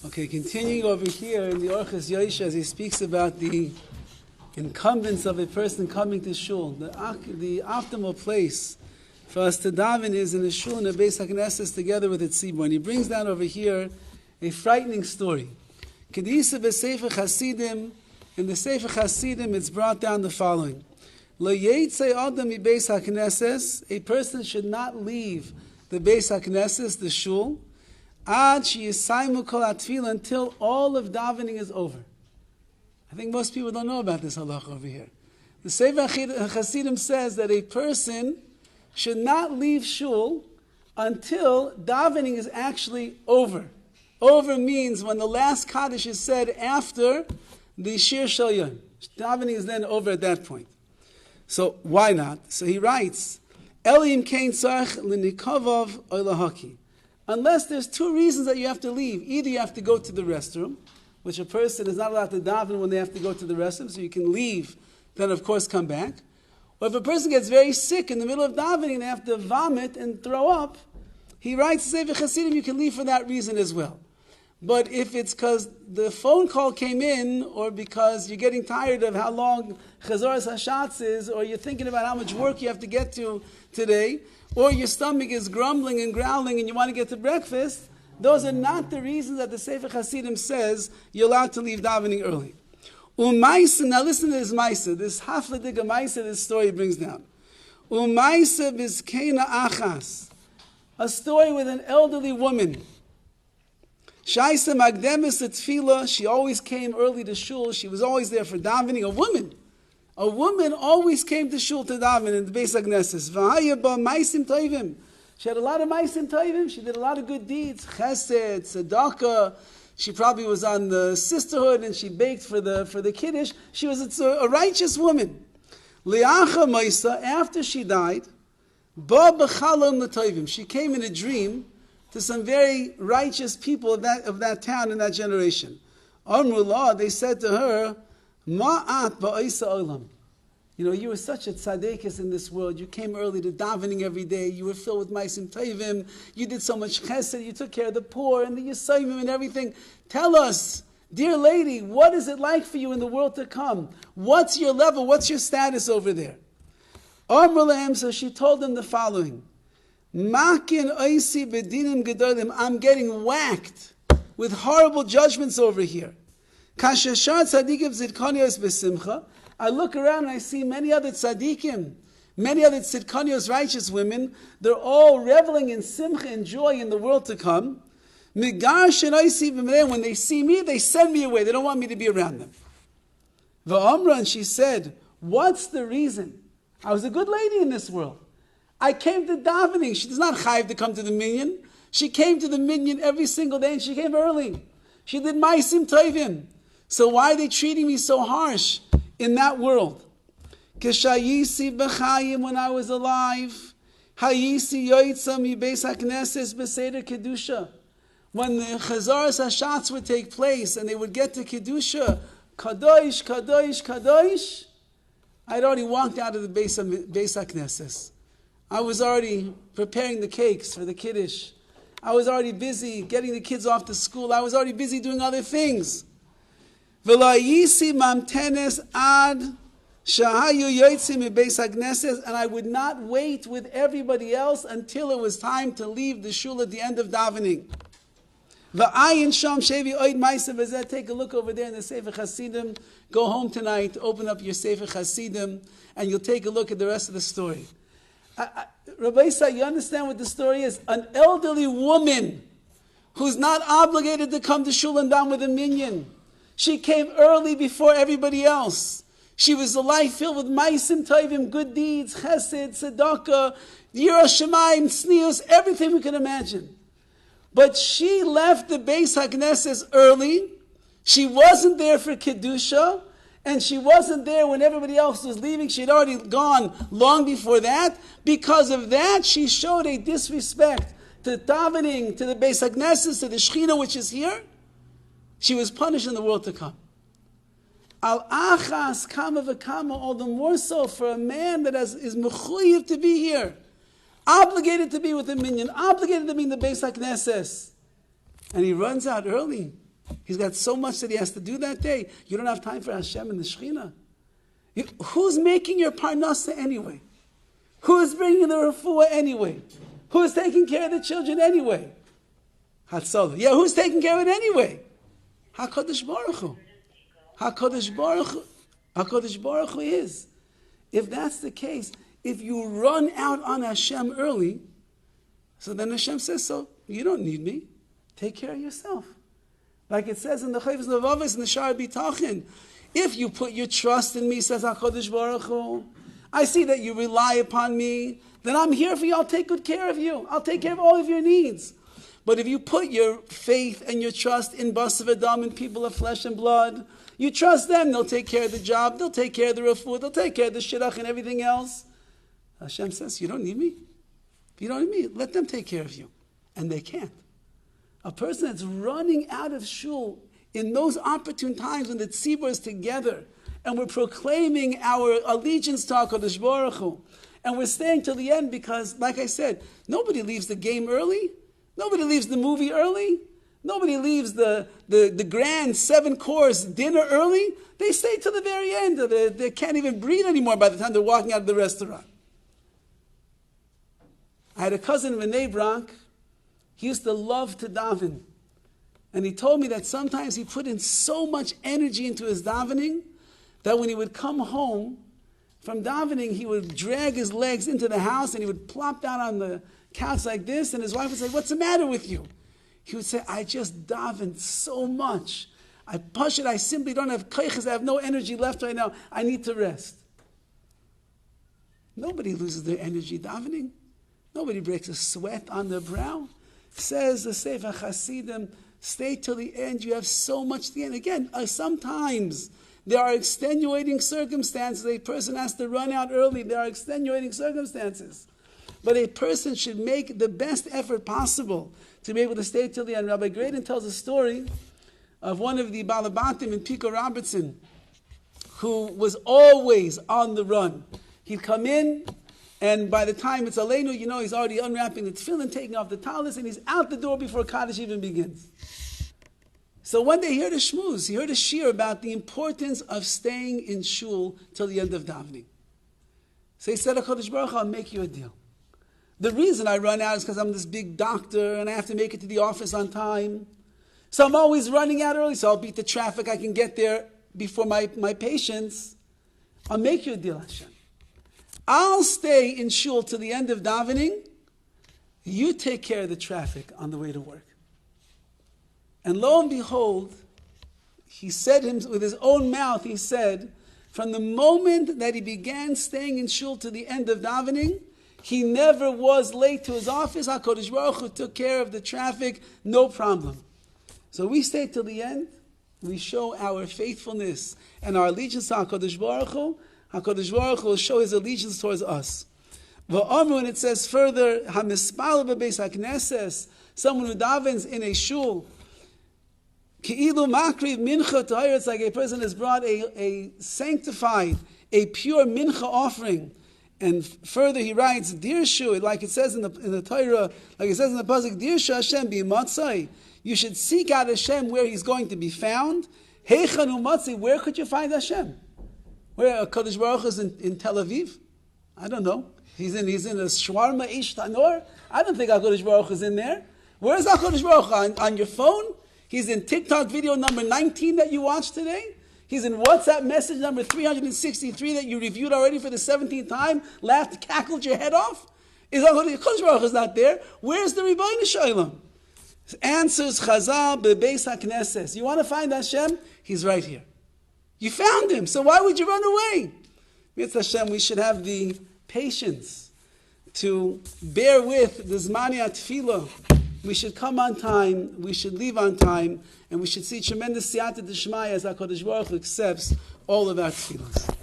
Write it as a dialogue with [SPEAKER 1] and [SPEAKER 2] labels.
[SPEAKER 1] Okay, continuing over here in the Orchos Yosher as he speaks about the incumbents of a person coming to Shul. The optimal place for us to daven is in a Shul, in a Beis HaKnesses, together with its tzibur. And he brings down over here a frightening story. Kedisa b'Sefer Chasidim, in the Sefer Chasidim it's brought down the following. Lo yetzei adam mi Beis HaKnesses, a person should not leave the Beis HaKnesses, the Shul, Ad sheyisaimu kol hatefillah, until all of davening is over. I think most people don't know about this halacha over here. The Sefer Chasidim says that a person should not leave Shul until davening is actually over. Over means when the last Kaddish is said after the Shir Shel Yom. Davening is then over at that point. So why not? So he writes, Elim kein tzarich l'nikavav or lahaki. Unless there's two reasons that you have to leave. Either you have to go to the restroom, which a person is not allowed to daven when they have to go to the restroom, so you can leave, then of course come back. Or if a person gets very sick in the middle of davening, they have to vomit and throw up, he writes, Sefer Chasidim, you can leave for that reason as well. But if it's because the phone call came in, or because you're getting tired of how long Chazoras Hashatz is, or you're thinking about how much work you have to get to today, or your stomach is grumbling and growling and you want to get to breakfast, those are not the reasons that the Sefer Chasidim says you're allowed to leave davening early. Umaisa, now listen to this Maisa, this Hafladiga Maisa this story brings down. Umaisa bizkeina achas, a story with an elderly woman. Shaisa magdemis TEFILLAH, she always came early to Shul, she was always there for davening, a woman always came to Shul to daven in the Beis HaKnesses. V'haya ba maisim tovim. She had a lot of maisim tovim. She did a lot of good deeds. Chesed, tzedakah. She probably was on the sisterhood and she baked for the kiddush. She was a righteous woman. Liacha maisa, after she died, ba b'chalom l'tovim. She came in a dream to some very righteous people of that town in that generation. Amrullah, they said to her, Ma'at ba'isa olam. You know, you were such a tzaddikus in this world. You came early to davening every day. You were filled with maisim tovim. You did so much chesed. You took care of the poor and the yisayimim and everything. Tell us, dear lady, what is it like for you in the world to come? What's your level? What's your status over there? Amrulahem, so she told them the following. Makin oisi bedinim gedolim. I'm getting whacked with horrible judgments over here. I look around and I see many other tzaddikim, many other tzidkanios, righteous women. They're all reveling in simcha and joy in the world to come. When they see me, they send me away. They don't want me to be around them. V'amra, and she said, what's the reason? I was a good lady in this world. I came to davening. She does not chayiv to come to the Minion. She came to the Minion every single day and she came early. She did maisim tovim. So why are they treating me so harsh in that world? K'shayisi b'chayim, when I was alive, hayisi yoytza mi Beis HaKnesses b'seder kedusha. When the Chazoras Hashatz would take place and they would get to kedusha, kadosh, kadosh, kadosh, I'd already walked out of the Beis HaKnesses. I was already preparing the cakes for the kiddush. I was already busy getting the kids off to school. I was already busy doing other things. And I would not wait with everybody else until it was time to leave the shul at the end of davening. Take a look over there in the Sefer Chasidim. Go home tonight, open up your Sefer Chasidim, and you'll take a look at the rest of the story. Rabbi, you understand what the story is? An elderly woman who's not obligated to come to shul and daven with a minion. She came early before everybody else. She was a life filled with maisim tovim, good deeds, chesed, tzedakah, yirah shamayim, tznius, everything we can imagine. But she left the Beis HaKnesses early. She wasn't there for kedusha, and she wasn't there when everybody else was leaving. She had already gone long before that. Because of that, she showed a disrespect to davening, to the Beis HaKnesses, to the Shechina which is here. She was punished in the world to come. Al achas kama v'kama, all the more so for a man that is mechuyev to be here, obligated to be with the Minion, obligated to be in the Beis HaKnesses. And he runs out early. He's got so much that he has to do that day. You don't have time for Hashem and the Shekhinah. Who's making your parnasa anyway? Who's bringing the refuah anyway? Who's taking care of the children anyway? Hatzalah. Yeah, who's taking care of it anyway? HaKadosh Baruch Hu. HaKadosh Baruch Hu. HaKadosh Baruch Hu is. If that's the case, if you run out on Hashem early, so then Hashem says, so you don't need me. Take care of yourself. Like it says in the Chayvus Nevavis and the Shah Bitachin, if you put your trust in me, says HaKadosh Baruch Hu, I see that you rely upon me, then I'm here for you. I'll take good care of you. I'll take care of all of your needs. But if you put your faith and your trust in Basav Adam and people of flesh and blood, you trust them, they'll take care of the job, they'll take care of the refuah, they'll take care of the shidduch and everything else. Hashem says, you don't need me. You don't need me. Let them take care of you. And they can't. A person that's running out of shul in those opportune times when the tzibur is together and we're proclaiming our allegiance to HaKadosh Baruch Hu, and we're staying till the end because, like I said, nobody leaves the game early. Nobody leaves the movie early. Nobody leaves the grand 7-course dinner early. They stay till the very end. They can't even breathe anymore by the time they're walking out of the restaurant. I had a cousin in Bnei Brak. He used to love to daven. And he told me that sometimes he put in so much energy into his davening that when he would come home from davening, he would drag his legs into the house and he would plop down on the couch like this, and his wife would say, what's the matter with you? He would say, I just davened so much. I simply don't have koiches. I have no energy left right now. I need to rest. Nobody loses their energy davening. Nobody breaks a sweat on their brow. Says the Sefer Hasidim, stay till the end. You have so much to the end. Again, sometimes there are extenuating circumstances. A person has to run out early. There are extenuating circumstances. But a person should make the best effort possible to be able to stay till the end. Rabbi Graydon tells a story of one of the Balabatim in Pico Robertson who was always on the run. He'd come in, and by the time it's Aleinu, he's already unwrapping the tefillin, taking off the talis, and he's out the door before Kaddish even begins. So one day he heard a shmuz, he heard a shir about the importance of staying in shul till the end of davening. So he said, HaKadosh Baruch Hu, I'll make you a deal. The reason I run out is because I'm this big doctor and I have to make it to the office on time. So I'm always running out early, so I'll beat the traffic. I can get there before my patients. I'll make you a deal, Hashem. I'll stay in shul till the end of davening. You take care of the traffic on the way to work. And lo and behold, he said with his own mouth, he said, from the moment that he began staying in shul to the end of davening, he never was late to his office. HaKadosh Baruch Hu took care of the traffic, no problem. So we stay till the end. We show our faithfulness and our allegiance to HaKadosh Baruch Hu. HaKadosh Baruch Hu will show his allegiance towards us. V'amru, and it says further, hamispal b'beis hakneses, someone who davens in a shul, ki'ilu makriv mincha tahir, it's like a person has brought a sanctified, a pure mincha offering. And further he writes, Dirshu, like it says in the Torah, like it says in the pasuk, Dirshu Hashem b'matzai. You should seek out Hashem where he's going to be found. Heichanu matzai, where could you find Hashem? Where HaKadosh Baruch Hu is in Tel Aviv? I don't know. He's in a shawarma ish tanor. I don't think HaKadosh Baruch Hu is in there. Where is HaKadosh Baruch Hu? On your phone? He's in TikTok video number 19 that you watched today. He's in WhatsApp message number 363 that you reviewed already for the 17th time, laughed, cackled your head off. HaKadosh Baruch Hu is not there. Where's the Rabbi Shalom? Answers Chazal bebeis hakneses. You want to find Hashem? He's right here. You found him, so why would you run away? Mitzvah Hashem, we should have the patience to bear with the Zmani TEFILLAH. We should come on time, we should leave on time, and we should see tremendous siyata d'shmaya as HaKadosh Baruch Hu accepts all of our tefillahs.